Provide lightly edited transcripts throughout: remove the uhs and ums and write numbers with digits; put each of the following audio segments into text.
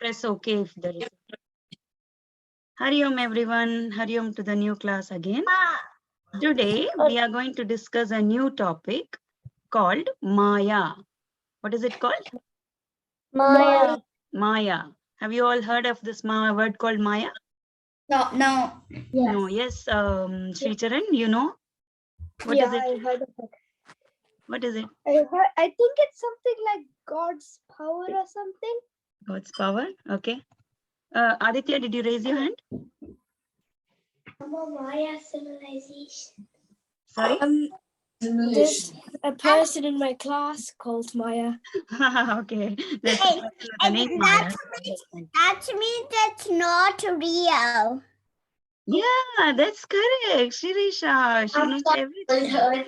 press OK if there is. Hari Om everyone, Hari Om to the new class again. Today we are going to discuss a new topic called Maya. What is it called? Maya. Maya. Have you all heard of this word called Maya? No. No. Yes, Sri Charan, you know? What is it? I heard of it. What is it? I think it's something like God's power or something. God's power. Okay. Aditya, did you raise your hand? Maya civilization. Sorry? There's a person in my class called Maya. Okay. That's the person with the name Maya. That means it's not real. Yeah, that's correct. Shirisha, she knows everything.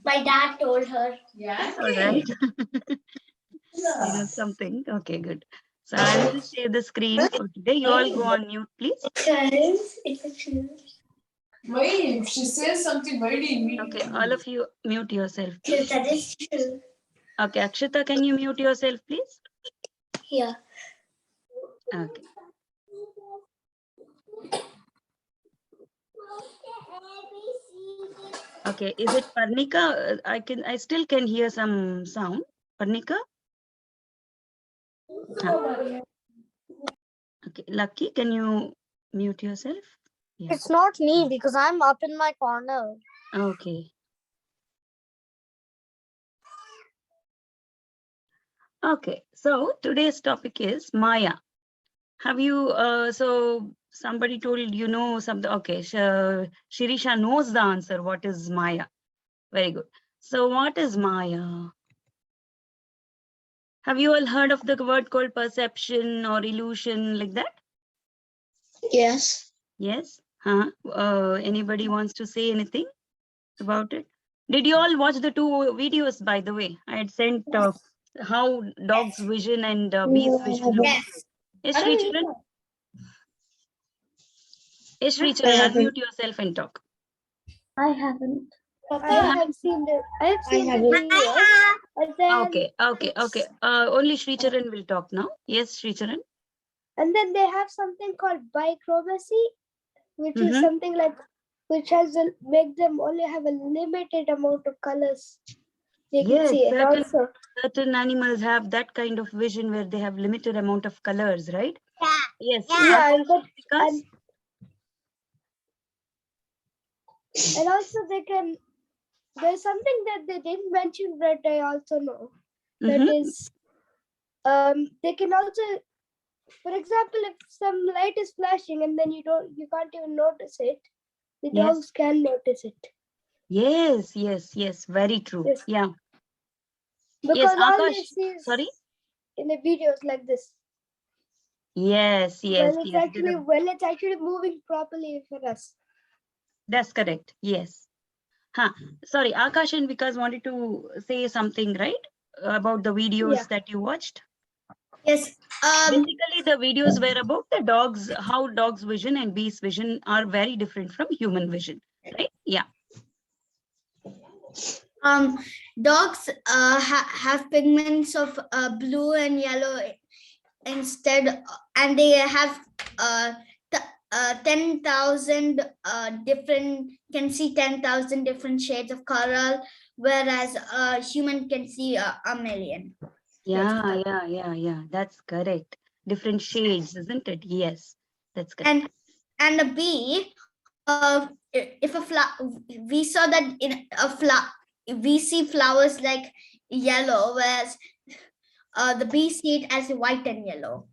My dad told her. That's all right. You know something. Okay, good. So I will share the screen for today. You all go on mute, please. It's a truth. Wait, if she says something, why do you mean? Okay, all of you mute yourself, please. That is true. Okay, Akshita, can you mute yourself, please? Yeah. Okay. Okay, is it Parnika? I still can hear some sound. Parnika? Okay, Lucky, can you mute yourself? Yeah. It's not me because I'm up in my corner. Okay. Okay, so today's topic is Maya. Have you, so somebody told you know something, okay, Shirisha knows the answer, what is Maya? Very good. So what is Maya? Have you all heard of the word called perception or illusion like that? Yes. Yes? Anybody wants to say anything about it? Did you all watch the two videos, by the way? I had sent how dog's vision and bee's vision look. Yes. Yes, Sri Charan? Yes, Sri Charan, unmute yourself and talk. I haven't. You I have seen the. I have seen the video. And then Okay. Only Sri Charan will talk now. Yes, Sri Charan. And then they have something called bichromacy, which is something like which has make them only have a limited amount of colors. You can Yes, see it also. certain animals have that kind of vision where they have limited amount of colors, right? Yeah. Yes. Yeah, Because and also they can. There's something that they didn't mention, but I also know. That is, they can also, for example, if some light is flashing and then you can't even notice it, the dogs can notice it. Yes, very true. Yes. Yeah. Because all they Akash, see is sorry? in the videos like this. Yes. When it's actually moving properly for us. That's correct. Yes. Sorry, Akash and Vikas wanted to say something, right? About the videos that you watched. Yes. Basically, the videos were about the dogs, how dogs' vision and bees' vision are very different from human vision, right? Yeah. Dogs have pigments of blue and yellow instead, and they have 10,000 different, can see 10,000 different shades of color, whereas a human can see a million. Yeah. That's correct. Different shades, isn't it? Yes, that's correct. And a bee, if we saw that in a flower, we see flowers like yellow, whereas the bee see it as white and yellow.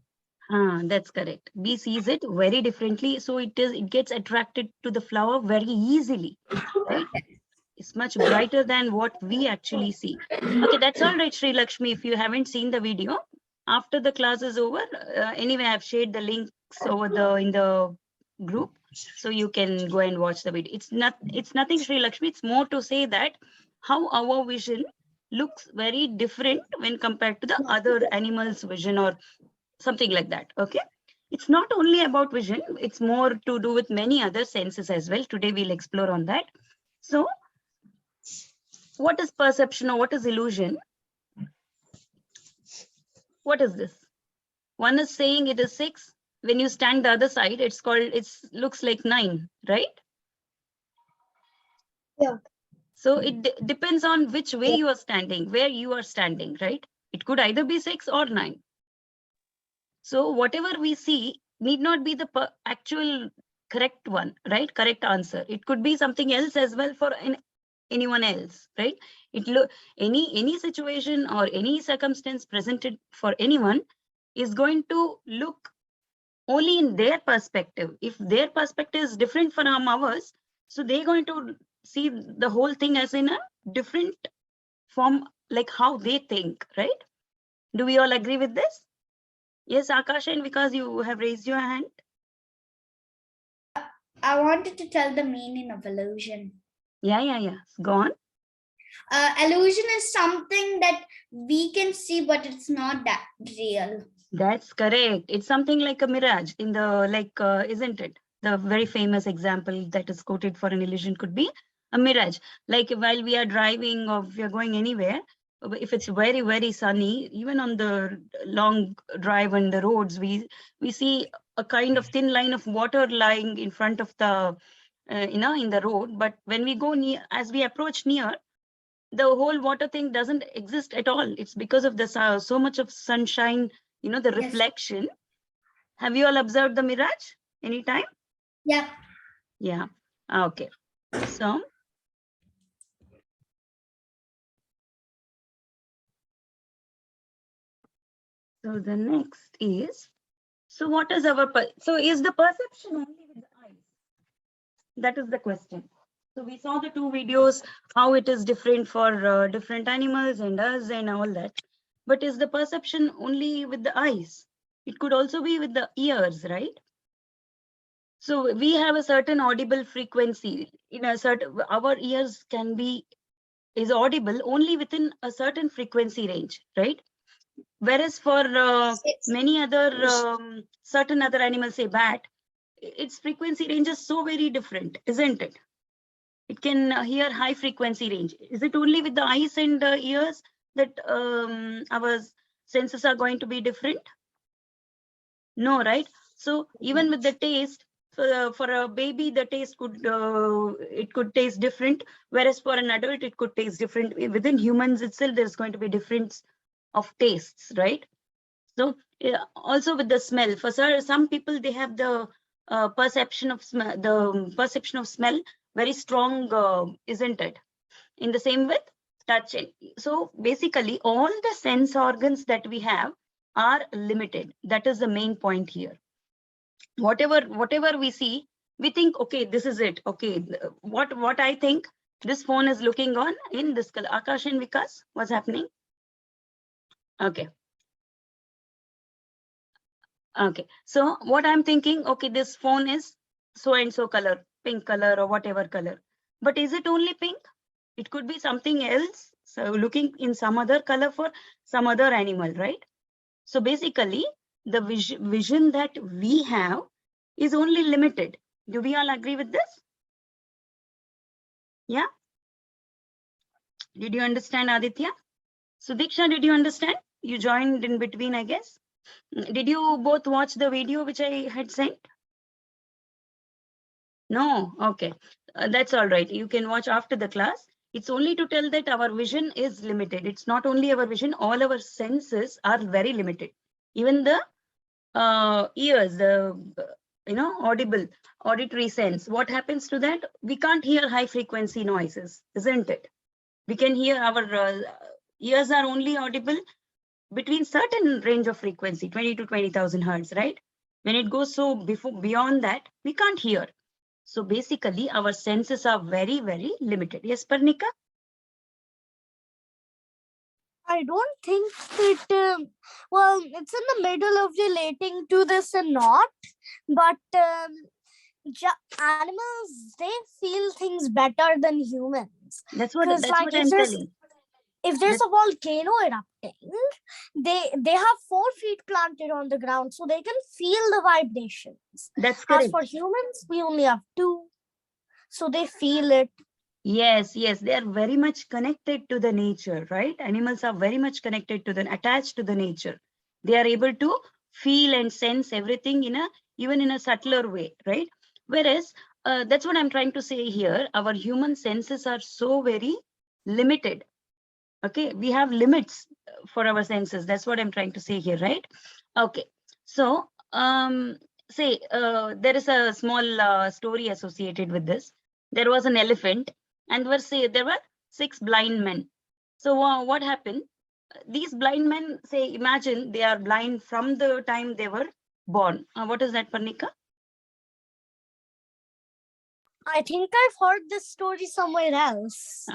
That's correct. Bee sees it very differently, so it gets attracted to the flower very easily, right? It's much brighter than what we actually see. Okay, that's all right, Sri Lakshmi. If you haven't seen the video, after the class is over, anyway, I've shared the links over in the group, so you can go and watch the video. It's nothing, Sri Lakshmi. It's more to say that how our vision looks very different when compared to the other animals' vision or something like that. Okay. It's not only about vision, it's more to do with many other senses as well. Today we'll explore on that. So what is perception or what is illusion? What is this? One is saying it is 6. When you stand the other side, looks like 9, right? Yeah. So it depends on which way you are standing, where you are standing, right? It could either be 6 or 9. So whatever we see need not be the actual correct one, right? Correct answer. It could be something else as well for anyone else, right? Any situation or any circumstance presented for anyone is going to look only in their perspective. If their perspective is different from ours, so they're going to see the whole thing as in a different form, like how they think, right? Do we all agree with this? Yes, Akash and Vikas, you have raised your hand. I wanted to tell the meaning of illusion. Yeah. Go on. Illusion is something that we can see, but it's not that real. That's correct. It's something like a mirage in the isn't it? The very famous example that is quoted for an illusion could be a mirage. Like while we are driving or we are going anywhere, if it's very, very sunny, even on the long drive on the roads, we see a kind of thin line of water lying in front of the, in the road. But when we go near, as we approach near, the whole water thing doesn't exist at all. It's because of the so much of sunshine, the Yes. reflection. Have you all observed the mirage anytime? Yeah. Yeah. Okay. So the next is, so what is our, so is the perception only with the eyes? That is the question. So we saw the 2 videos, how it is different for different animals and us and all that. But is the perception only with the eyes? It could also be with the ears, right? So we have a certain audible frequency in a certain, our ears is audible only within a certain frequency range, right? Whereas for many other certain other animals, say bat, its frequency range is so very different, isn't it? It can hear high frequency range. Is it only with the eyes and ears that our senses are going to be different? No, right? So even with the taste, for a baby, the taste could taste different, whereas for an adult, it could taste different. Within humans itself, there's going to be difference of tastes, right? So also with the smell, for some people, they have the perception of smell very strong, isn't it? In the same with touch. So basically, all the sense organs that we have are limited. That is the main point here. Whatever we see, we think, okay, this is it. Okay, what I think this phone is looking on in this color. Akash and Vikas, what's happening? Okay. Okay, so what I'm thinking, okay, this phone is so and so color, pink color or whatever color. But is it only pink? It could be something else. So looking in some other color for some other animal, right? So basically, the vision that we have is only limited. Do we all agree with this? Yeah. Did you understand, Aditya? So Diksha, did you understand? You joined in between, I guess. Did you both watch the video which I had sent? No, okay. That's all right. You can watch after the class. It's only to tell that our vision is limited. It's not only our vision, all our senses are very limited. Even the ears, the auditory sense. What happens to that? We can't hear high frequency noises, isn't it? We can hear our ears are only audible between certain range of frequency, 20 to 20,000 hertz, right? When it goes so beyond that, we can't hear. So basically, our senses are very, very limited. Yes, Parnika? I don't think that, well, it's in the middle of relating to this and not, but animals, they feel things better than humans. That's what Because, like, I'm telling. If there's a volcano erupting, they have 4 feet planted on the ground, so they can feel the vibrations. That's correct. As for humans, we only have 2, so they feel it. Yes, they are very much connected to the nature, right? Animals are very much connected to attached to the nature. They are able to feel and sense everything even in a subtler way, right? Whereas that's what I'm trying to say here. Our human senses are so very limited. Okay, we have limits for our senses. That's what I'm trying to say here, right? Okay, so say there is a small story associated with this. There was an elephant, and there were 6 blind men. So what happened? These blind men, say, imagine they are blind from the time they were born. What is that, Parnika? I think I've heard this story somewhere else.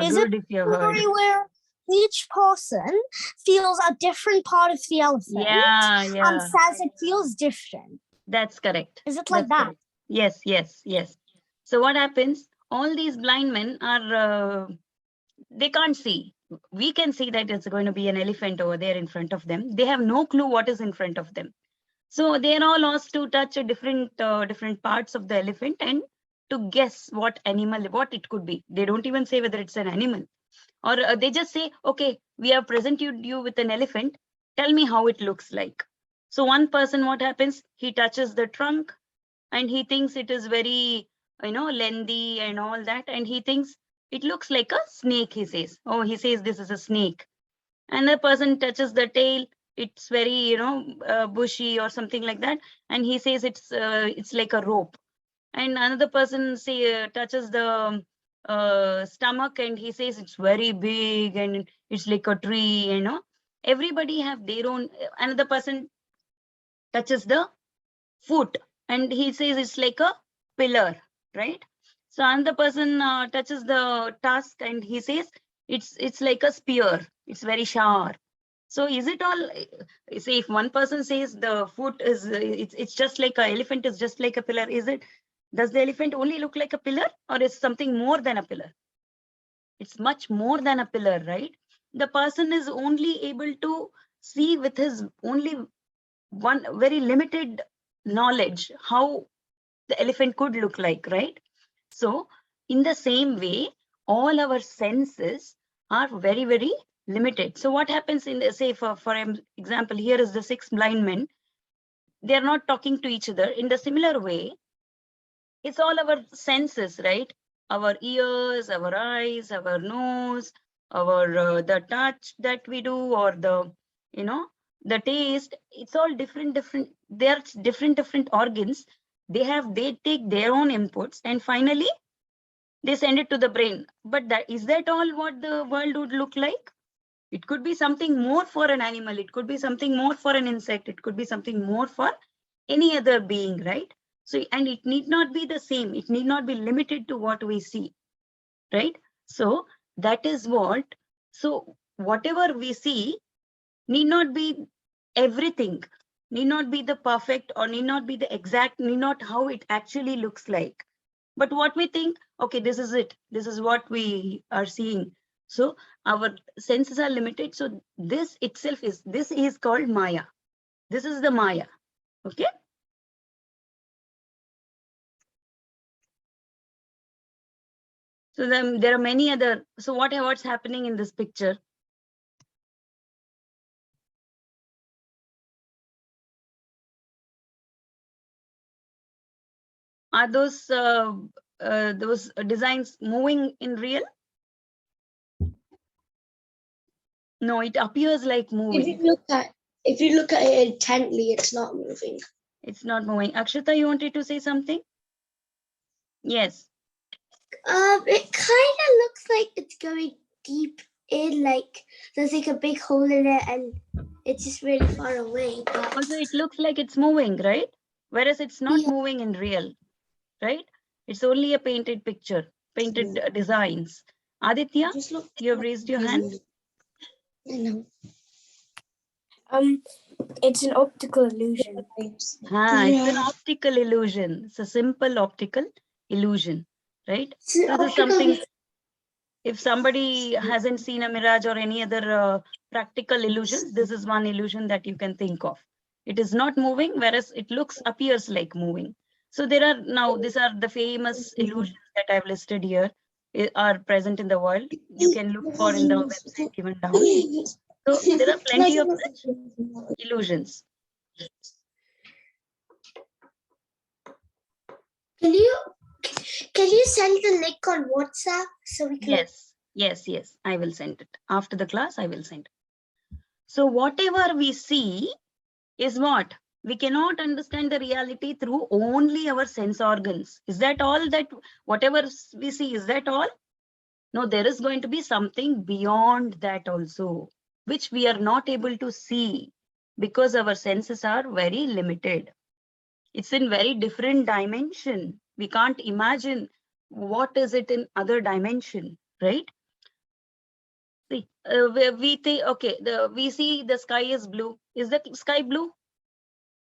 Is Good it if you have heard. story where each person feels a different part of the elephant and says it feels different? That's correct. Is it like That's that? correct. Yes, yes, yes. So what happens? All these blind men are, they can't see. We can see that it's going to be an elephant over there in front of them. They have no clue what is in front of them. So they are all asked to touch a different parts of the elephant and to guess what it could be. They don't even say whether it's an animal, or they just say, okay, we have presented you with an elephant. Tell me how it looks like. So one person, what happens? He touches the trunk and he thinks it is very, lengthy and all that. And he thinks it looks like a snake, he says. Oh, he says this is a snake. And the person touches the tail. It's very, bushy or something like that. And he says it's like a rope. And another person touches the stomach and he says it's very big and it's like a tree. Everybody have their own. Another person touches the foot and he says it's like a pillar, right? So another person touches the tusk and he says it's like a spear, it's very sharp. So is it all, say if one person says the foot is it's just like a elephant is just like a pillar, does the elephant only look like a pillar, or is something more than a pillar? It's much more than a pillar, right? The person is only able to see with his only one very limited knowledge how the elephant could look like, right? So in the same way, all our senses are very, very limited. So what happens in, say, for example, here is the 6 blind men. They're not talking to each other. In the similar way, it's all our senses, right? Our ears, our eyes, our nose, our the touch that we do, or the, the taste. It's all different. They're different organs. They take their own inputs, and finally they send it to the brain. But is that all what the world would look like? It could be something more for an animal. It could be something more for an insect. It could be something more for any other being, right? So, and it need not be the same. It need not be limited to what we see, right? So that is what, so whatever we see need not be everything, need not be the perfect, or need not be the exact, need not how it actually looks like. But what we think, okay, this is it. This is what we are seeing. So our senses are limited. So this itself is called Maya. This is the Maya. Okay. So then there are many other. So what's happening in this picture? Are those designs moving in real? No, it appears like moving. If you look at it intently, it's not moving. It's not moving. Akshita, you wanted to say something? Yes. It kind of looks like it's going deep in, like there's like a big hole in it, and it's just really far away. But also, it looks like it's moving, right? Whereas it's not moving in real, right? It's only a painted picture, painted designs. Aditya, you have raised your hand. I know. It's an optical illusion. It's an optical illusion. It's a simple optical illusion, right? So this is something, if somebody hasn't seen a mirage or any other practical illusions, this is one illusion that you can think of. It is not moving, whereas it appears like moving. So there are now, these are the famous illusions that I've listed here are present in the world. You can look for in the website given down. So there are plenty of such illusions. Can you send the link on WhatsApp so we can? Yes. I will send it. After the class, I will send it. So whatever we see is what? We cannot understand the reality through only our sense organs. Is that all? That whatever we see, is that all? No, there is going to be something beyond that also, which we are not able to see because our senses are very limited. It's in very different dimension. We can't imagine what is it in other dimension, right? See, we think, okay, we see the sky is blue. Is the sky blue?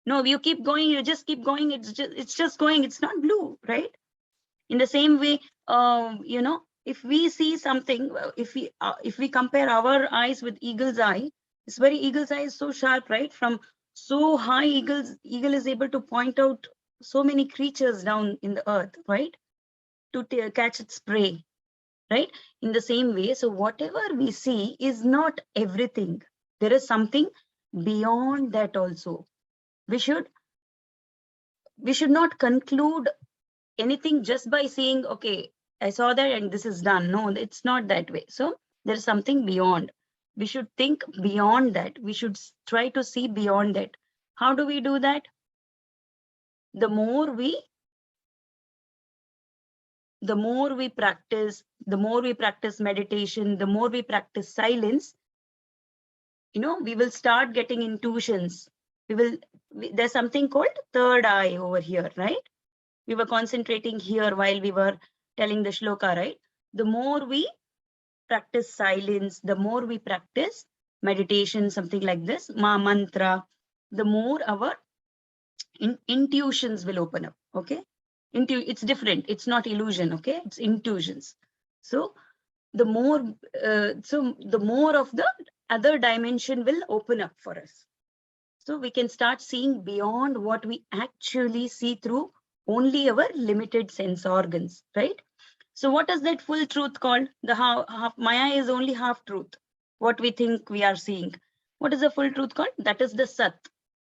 No, you keep going, you just keep going. It's just going. It's not blue, right? In the same way, you know, if we see something, if we compare our eyes with eagle's eye, it's very eagle's eye is so sharp, right? From so high, eagle is able to point out so many creatures down in the earth, right? To catch its prey, right? In the same way, so whatever we see is not everything. There is something beyond that also. We should not conclude anything just by saying, okay, I saw that and this is done. No, it's not that way. So there's something beyond. We should think beyond that. We should try to see beyond that. How do we do that? The more we practice, meditation, the more we practice silence, you know, we will start getting intuitions. There's something called third eye over here, right? We were concentrating here while we were telling the shloka, right? The more we practice silence, the more we practice meditation, something like this, mantra, the more our intuitions will open up, okay? It's different. It's not illusion, okay? It's intuitions. So the more of the other dimension will open up for us. So we can start seeing beyond what we actually see through only our limited sense organs, right? So what is that full truth called? The half Maya is only half truth. What we think we are seeing. What is the full truth called? That is the Sat.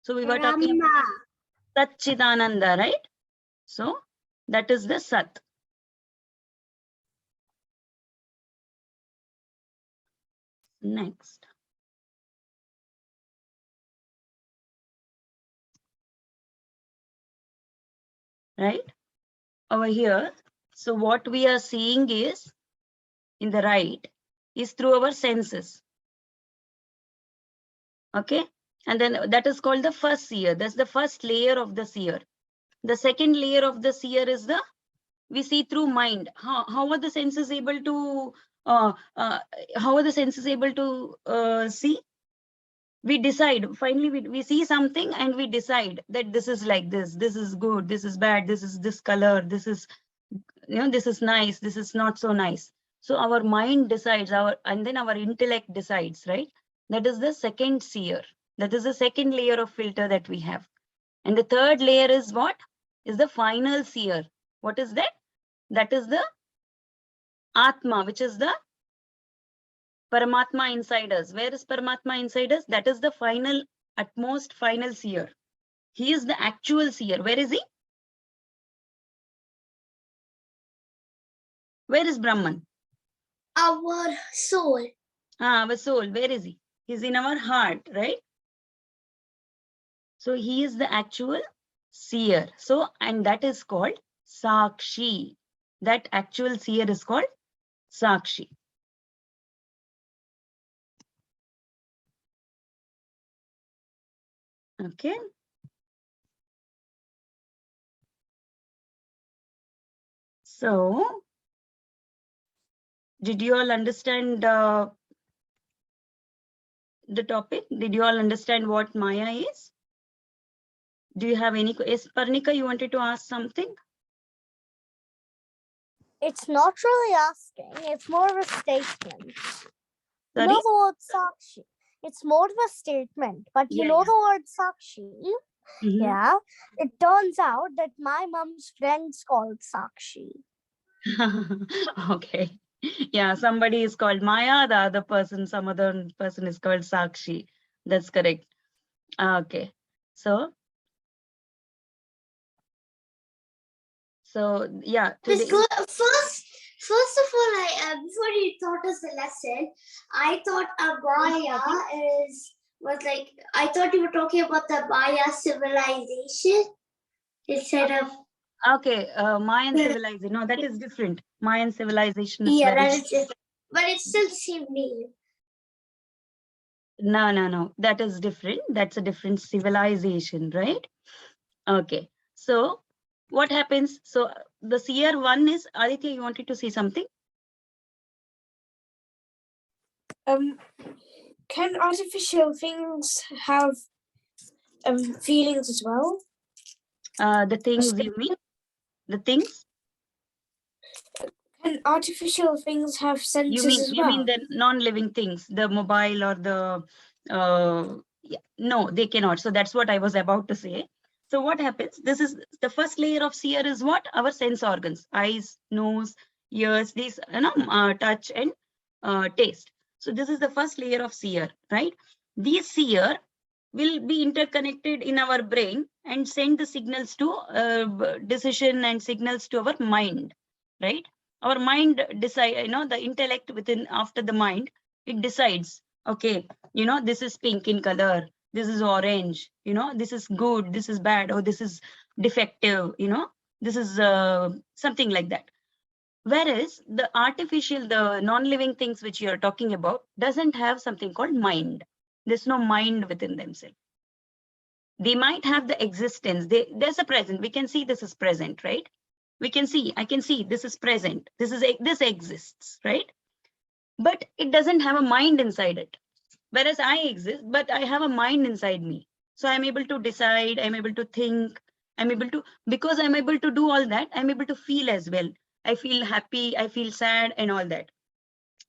So we were talking about Satchidananda, right? So that is the Sat. Next. Right? Over here. So what we are seeing is, in the right, is through our senses. Okay? And then that is called the first seer. That's the first layer of the seer. The second layer of the seer is we see through mind. How are the senses able to see? We decide. Finally, we see something and we decide that this is like this is good, this is bad, this is this color, this is, you know, this is nice, this is not so nice. So our mind decides, and then our intellect decides, right? That is the second seer. That is the second layer of filter that we have. And the third layer is what? Is the final seer. What is that? That is the Atma, which is the Paramatma inside us. Where is Paramatma inside us? That is the final, utmost final seer. He is the actual seer. Where is he? Where is Brahman? Our soul. Our soul. Where is he? He's in our heart, right? So he is the actual seer. So, and that is called Sakshi. That actual seer is called Sakshi. Okay. So, did you all understand the topic? Did you all understand what Maya is? Do you have any? Yes, Parnika, you wanted to ask something? It's not really asking. It's more of a statement. Sorry? You know the word Sakshi. It's more of a statement, but you know the word Sakshi. Mm-hmm. Yeah. It turns out that my mom's friend's called Sakshi. Okay. Yeah, somebody is called Maya, the other person, some other person is called Sakshi. That's correct. Okay. So yeah, Miss today, First of all, before you taught us the lesson, I thought Abaya I thought you were talking about the Maya civilization instead of. okay, Mayan civilization. No, that is different. Mayan civilization is Yeah, very that is different. But it's still the same name. No. That is different. That's a different civilization, right? Okay. So what happens? So the seer one is Aditya. You wanted to say something? Can artificial things have feelings as well? The things you mean? The things? Can artificial things have senses as You well? mean the non-living things, the mobile or the yeah, no, they cannot. So that's what I was about to say. So what happens? This is the first layer of seer is what? Our sense organs, eyes, nose, ears, these, touch and taste. So this is the first layer of seer, right? These seer will be interconnected in our brain and send the signals to decision and signals to our mind, right? Our mind decide, the intellect within after the mind, it decides, okay, this is pink in color, this is orange, this is good, this is bad, or this is defective, this is something like that. Whereas the artificial, the non-living things which you are talking about doesn't have something called mind. There's no mind within themselves. They might have the existence. There's a present. We can see this is present, right? I can see this is present. This exists, right? But it doesn't have a mind inside it. Whereas I exist, but I have a mind inside me. So I'm able to decide, I'm able to think, because I'm able to do all that, I'm able to feel as well. I feel happy, I feel sad and all that.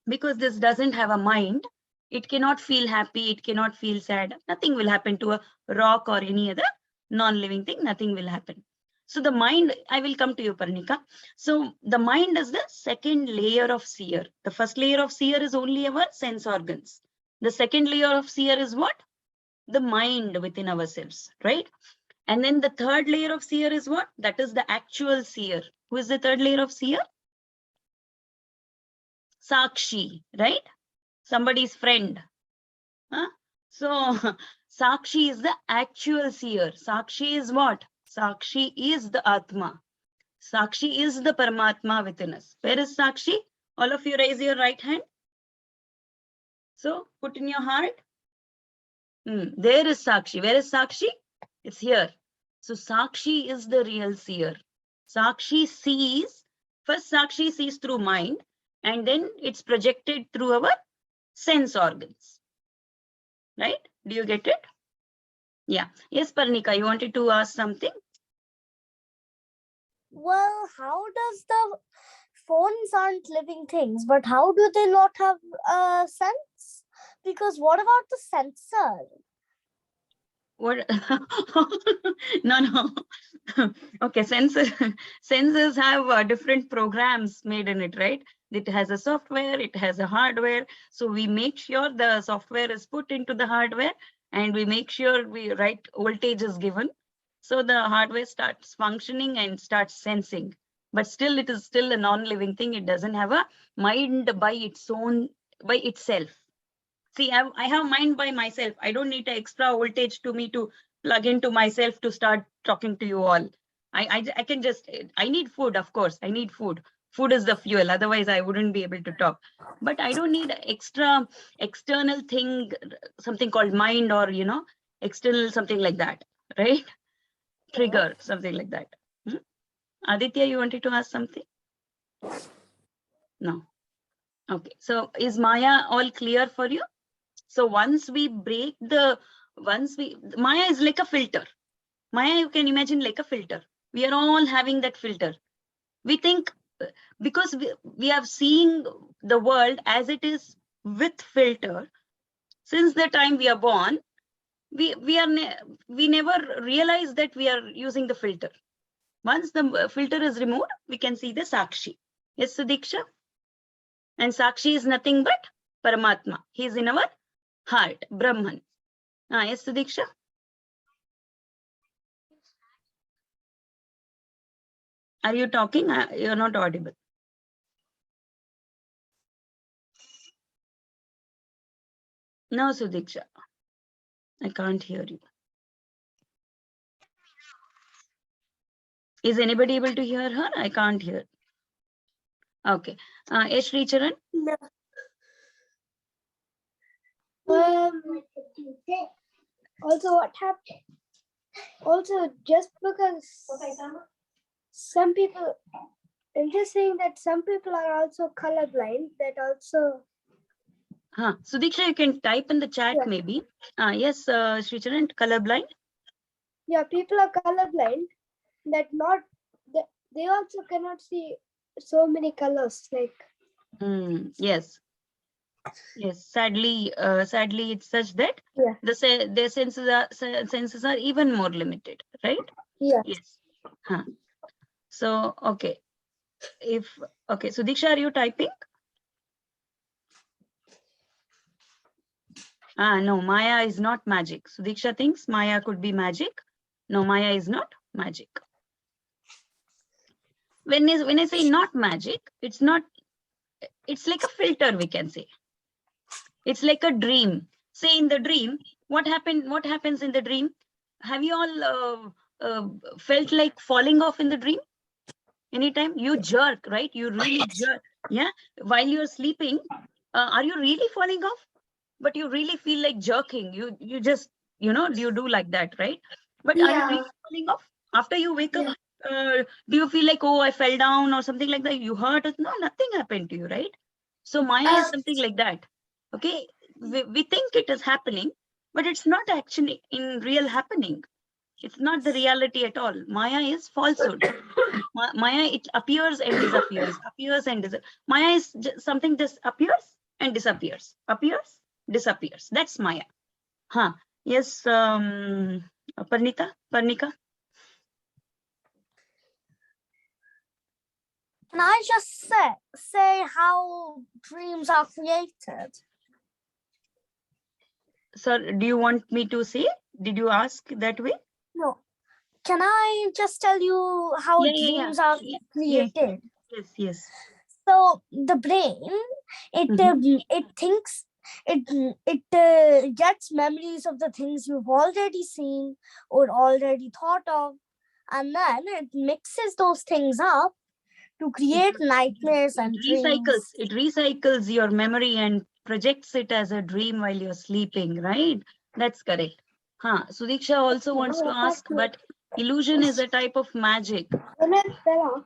Because this doesn't have a mind, it cannot feel happy, it cannot feel sad. Nothing will happen to a rock or any other non-living thing, nothing will happen. So the mind, I will come to you, Parnika. So the mind is the second layer of seer. The first layer of seer is only our sense organs. The second layer of seer is what? The mind within ourselves, right? And then the third layer of seer is what? That is the actual seer. Who is the third layer of seer? Sakshi, right? Somebody's friend. Huh? So Sakshi is the actual seer. Sakshi is what? Sakshi is the Atma. Sakshi is the Paramatma within us. Where is Sakshi? All of you raise your right hand. So put in your heart. There is Sakshi. Where is Sakshi? It's here. So Sakshi is the real seer. Sakshi sees, first Sakshi sees through mind, and then it's projected through our sense organs. Right? Do you get it? Yeah. Yes, Parnika, you wanted to ask something? Well, how does the phones aren't living things, but how do they not have a sense? Because what about the sensor? What? No. Okay, sensors have different programs made in it, right? It has a software, it has a hardware. So we make sure the software is put into the hardware, and we make sure we right voltage is given. So the hardware starts functioning and starts sensing. But still, it is still a non-living thing. It doesn't have a mind by its own, by itself. See, I have mind by myself. I don't need an extra voltage to me to plug into myself to start talking to you all. I can just, I need food, of course. I need food. Food is the fuel. Otherwise, I wouldn't be able to talk. But I don't need extra external thing, something called mind or, external something like that, right? Trigger, something like that. Aditya, you wanted to ask something? No. Okay. So is Maya all clear for you? So once we break Maya is like a filter. Maya, you can imagine like a filter. We are all having that filter. We think because we are seeing the world as it is with filter. Since the time we are born, we never realize that we are using the filter. Once the filter is removed, we can see the Sakshi. Yes, Sudiksha? And Sakshi is nothing but Paramatma. He is in our heart, Brahman. Yes, Sudiksha? Are you talking? You're not audible. No, Sudiksha. I can't hear you. Is anybody able to hear her? I can't hear. Okay. Yes, Charan? No. Also, what happened? Also, just because some people, I'm just saying that some people are also colorblind. That also. Sudiksha, you can type in the chat Yeah. maybe. Yes, Sri Charan, colorblind. Yeah, people are colorblind. That not that they also cannot see so many colors. Like Yes. Yes, sadly, it's such that Yeah. their senses are even more limited, right? yeah. Yes. So okay, okay, Sudiksha, are you typing? No, Maya is not magic. Sudiksha thinks Maya could be magic. No, Maya is not magic. When I say not magic, it's not. It's like a filter, we can say. It's like a dream. Say in the dream, what happens in the dream? Have you all felt like falling off in the dream? Anytime you jerk, right? You really jerk. Yeah. While you're sleeping, are you really falling off? But you really feel like jerking. You just, you do like that, right? But are you Yeah. really falling off? After you wake up, do you feel like, oh, I fell down or something like that? You hurt? No, nothing happened to you, right? So Maya is something like that. Okay. We think it is happening, but it's not actually in real happening. It's not the reality at all. Maya is falsehood. Maya, it appears and disappears, appears and disappears. Maya is something that appears and disappears, appears, disappears. That's Maya. Yes, Parnika? Can I just say how dreams are created? Sir, do you want me to say? Did you ask that way? No. Can I just tell you how dreams are created? Yes. So the brain, it thinks, it gets memories of the things you've already seen or already thought of, and then it mixes those things up to create nightmares and dreams. It recycles your memory and projects it as a dream while you're sleeping, right? That's correct. Sudiksha also wants to ask, but illusion is a type of magic. When I fell off,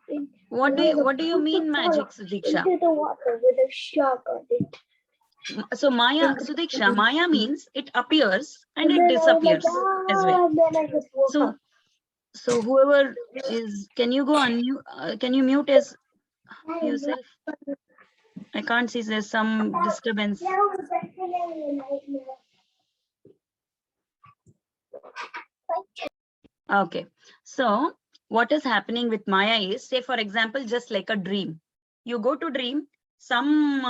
What do you mean magic, Sudiksha? into the water with a shark on it. So Maya, Sudiksha, Maya means it appears and it disappears as well. And then I just woke up. So whoever is, can you go unmute? Can you mute as yourself? I can't see, there's some disturbance. Okay, so what is happening with Maya is, say for example, just like a dream. You go to dream, some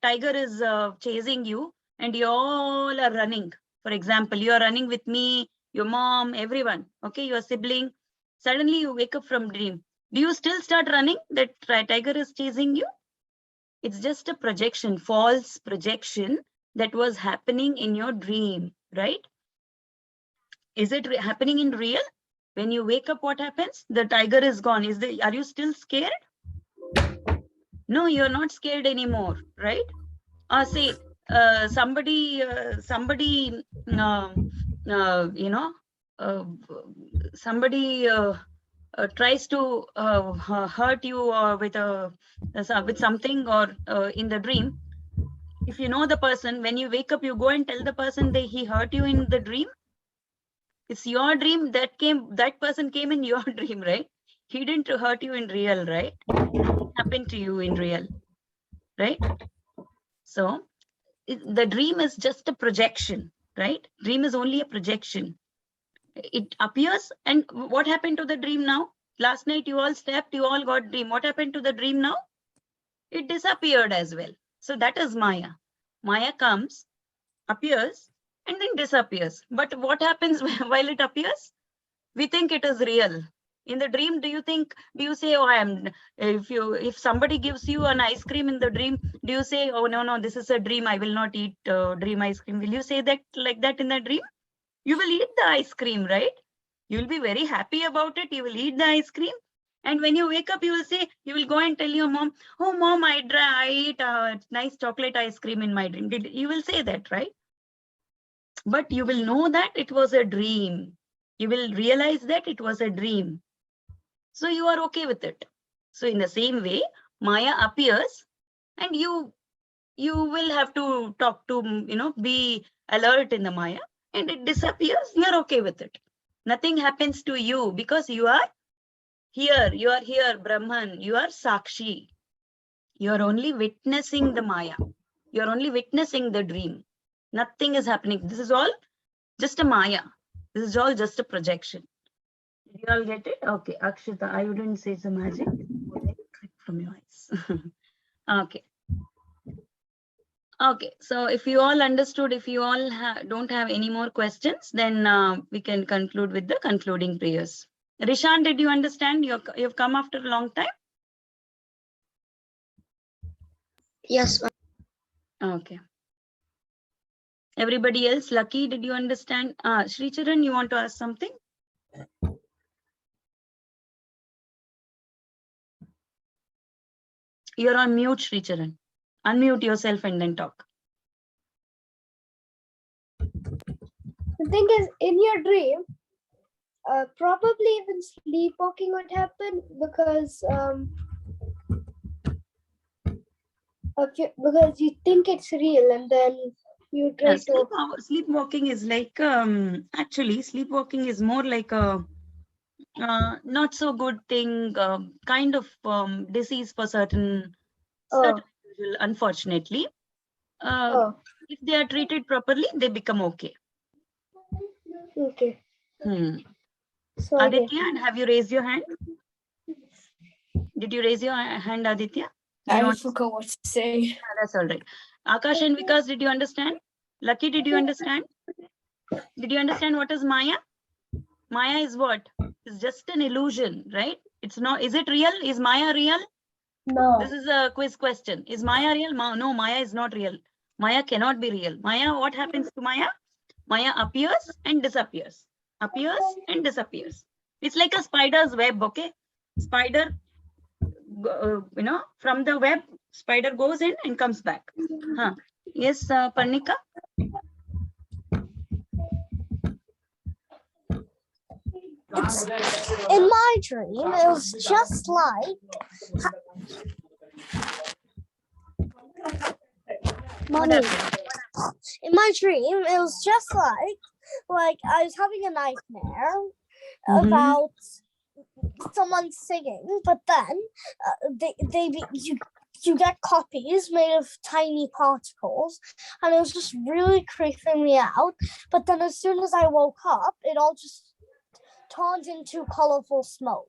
tiger is chasing you and you all are running. For example, you are running with me, your mom, everyone, okay, your sibling. Suddenly you wake up from dream. Do you still start running? That tiger is chasing you? It's just a projection, false projection that was happening in your dream, right? Is it happening in real? When you wake up, what happens? The tiger is gone. Are you still scared? No, you're not scared anymore, right? Say somebody tries to hurt you or with something or in the dream. If you know the person, when you wake up, you go and tell the person that he hurt you in the dream. It's your dream that person came in your dream, right? He didn't hurt you in real, right? It happened to you in real, right? So the dream is just a projection, right? Dream is only a projection. It appears, and what happened to the dream now? Last night you all slept, you all got dream. What happened to the dream now? It disappeared as well. So that is Maya. Maya comes, appears, and then disappears. But what happens while it appears? We think it is real. In the dream, do you say, oh, if somebody gives you an ice cream in the dream, do you say, oh, no, this is a dream, I will not eat dream ice cream? Will you say that like that in the dream? You will eat the ice cream, right? You will be very happy about it. You will eat the ice cream. And when you wake up, you will go and tell your mom, oh, mom, I ate nice chocolate ice cream in my dream. You will say that, right? But you will know that it was a dream. You will realize that it was a dream. So you are okay with it. So in the same way, Maya appears and you will have to talk to, be alert in the Maya, and it disappears. You're okay with it. Nothing happens to you because you are here, Brahman, you are Sakshi. You're only witnessing the Maya. You're only witnessing the dream. Nothing is happening. This is all just a Maya. This is all just a projection. Did you all get it? Okay, Akshita, I wouldn't say it's a magic. Click from your eyes. Okay. Okay, so if you all understood, if you all don't have any more questions, then we can conclude with the concluding prayers. Rishan, did you understand? You've come after a long time? Yes, ma'am. Okay. Everybody else, Lucky, did you understand? Sri Charan, you want to ask something? You're on mute, Sri Charan. Unmute yourself and then talk. The thing is, in your dream, probably even sleepwalking would happen because because you think it's real and then you try to. Sleepwalking is like actually sleepwalking is more like a not so good thing, kind of disease for certain individual, unfortunately. If they are treated properly, they become okay. Okay. So Aditya, have you raised your hand? Did you raise your hand, Aditya? I forgot what to say. Yeah, that's all right. Akash and Vikas, did you understand? Lucky, did you understand? Did you understand what is Maya? Maya is what? It's just an illusion, right? It's not. Is it real? Is Maya real? No. This is a quiz question. Is Maya real? No, Maya is not real. Maya cannot be real. Maya, what happens to Maya? Maya appears and disappears. Appears and disappears. It's like a spider's web, okay? Spider, from the web, spider goes in and comes back. Yes, Parnika? In my dream, it was just like Mommy. In my dream, it was just like I was having a nightmare about someone singing, but then you get copies made of tiny particles, and it was just really creeping me out. But then as soon as I woke up, it all just turned into colorful smoke.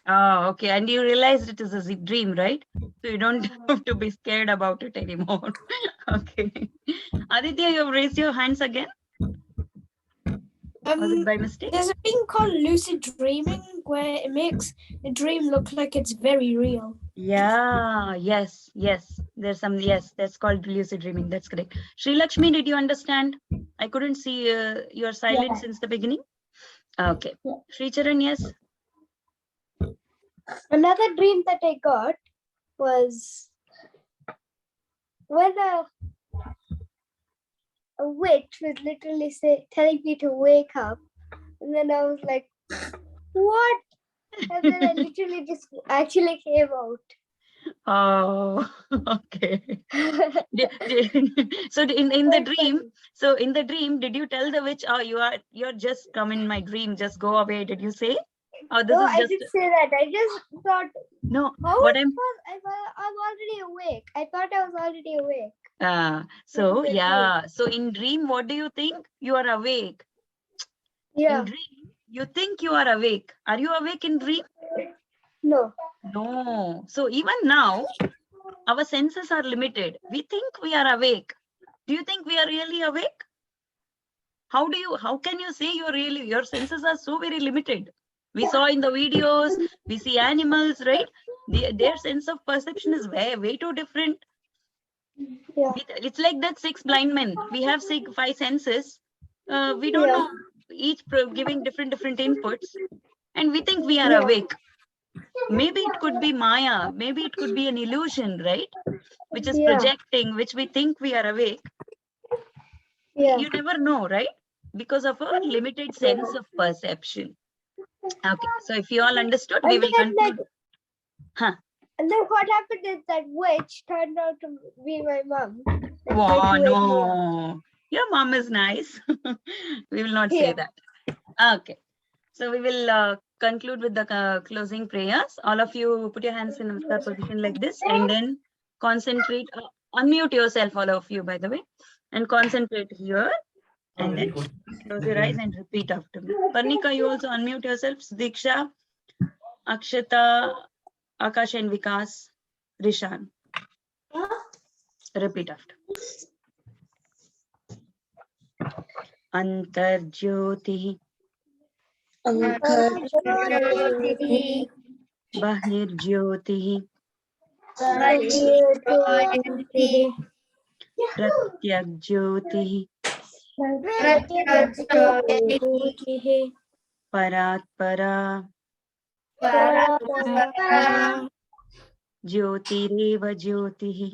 Oh, okay. And you realized it is a dream, right? So you don't have to be scared about it anymore. Okay. Aditya, you have raised your hands again? Was it by mistake? There's a thing called lucid dreaming where it makes a dream look like it's very real. Yeah, yes. There's some, that's called lucid dreaming. That's correct. Sri Lakshmi, did you understand? I couldn't see your silence since the beginning. Okay. Sri Charan, yes. Another dream that I got was when a witch was literally telling me to wake up, and then I was like, what? And then I literally just actually came out. Oh, okay. So in the dream, did you tell the witch, oh, you're just come in my dream, just go away? Did you say? Oh, this No, is I didn't say that. I just thought, no. I'm already awake. I thought I was already awake. So in dream, what do you think? You are awake. Yeah. In dream, you think you are awake. Are you awake in dream? No. No. So even now, our senses are limited. We think we are awake. Do you think we are really awake? How can you say your senses are so very limited? We saw in the videos, we see animals, right? Their sense of perception is way too different. Yeah. It's like that 6 blind men. We have 5 senses. We don't know, each giving different inputs, and we think we are Yeah. awake. Maybe it could be Maya, maybe it could be an illusion, right? Which is projecting, which we think we are awake. Yeah. You never know, right? Because of a limited sense of perception. Okay, so if you all understood, we will conclude. And then what happened is that witch turned out to be my mom. Wow, no. Your mom is nice. We will not say that. Okay. So we will conclude with the closing prayers. All of you put your hands in namaskar position like this, and then concentrate. Unmute yourself, all of you, by the way, and concentrate here. And then close your eyes and repeat after me. Parnika, you also unmute yourselves. Diksha, Akshata, Akash and Vikas, Rishan. Repeat after. Antarjyoti, Bahirjyoti, Pratyagjyoti, Paratpara, Jyotireva Jyotihi,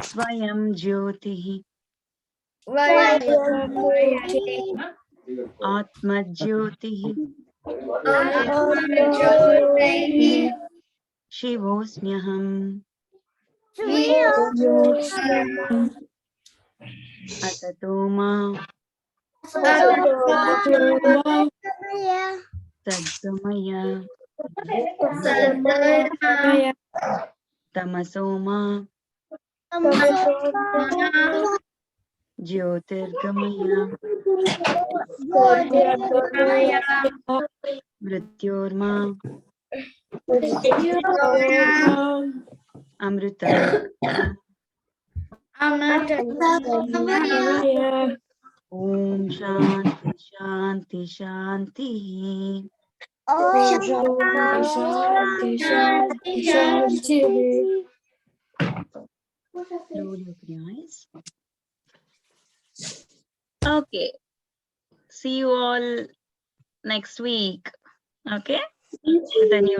Swayam Jyotihi, Atma Jyotihi, Shivosmyaham, Atatoma, Sadgamaya, Tamasoma, Jyotirgamaya, Mrityorma, Amrita. Om Shanti Shanti Shanti. Slowly open your eyes. Okay. See you all next week. Okay. With a new